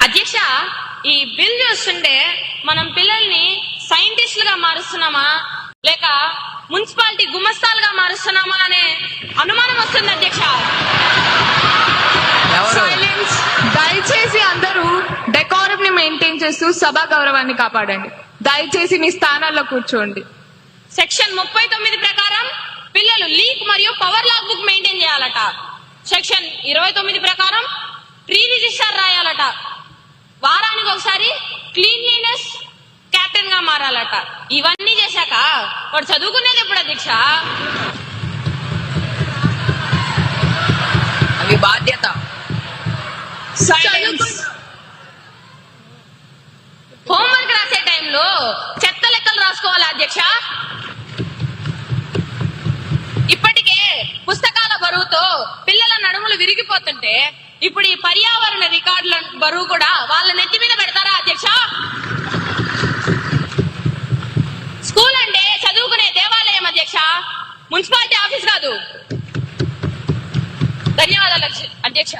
అధ్యక్ష, ఈ బిల్ చూస్తుంటే మనం పిల్లల్ని సైంటిస్టులుగా మారుస్తున్నామా లేక మున్సిపాలిటీ గుమస్తాలుగా మారుస్తున్నామా అనే అనుమానం వస్తుంది అధ్యక్ష. సైలెన్స్. దయచేసి అందరూ డెకోరం ని మెయింటైన్ చేస్తూ సభా గౌరవాన్ని కాపాడండి. దయచేసి మీ స్థానాల్లో కూర్చోండి. సెక్షన్ 39 ప్రకారం పిల్లలు లీక్ మరియు పవర్ లాగ్ బుక్ మెయింటైన్ చేయాలట. సెక్షన్ 29 ప్రకారం ప్రీ రిజిస్టర్ రాయాలట. వారానికి ఒకసారి క్లీన్లీనెస్ కెప్టెన్ గా మారాలట. ఇవన్నీ చేశాక వాడు చదువుకునేది ఎప్పుడు అధ్యక్ష? అవి బాధ్యత. హోంవర్క్ రాసే టైంలో చెత్త లెక్కలు రాసుకోవాలా అధ్యక్ష? ఇప్పటికే పుస్తకాల బరువుతో పిల్లల నడుములు విరిగిపోతుంటే ఇప్పుడు ఈ పర్యావరణ రికార్డుల బరువు కూడా వాళ్ళ నెత్తి మీద పెడతారా అధ్యక్ష? స్కూల్ అంటే చదువుకునే దేవాలయం అధ్యక్ష, మున్సిపాలిటీ ఆఫీస్ కాదు. ధన్యవాదాలు అధ్యక్ష.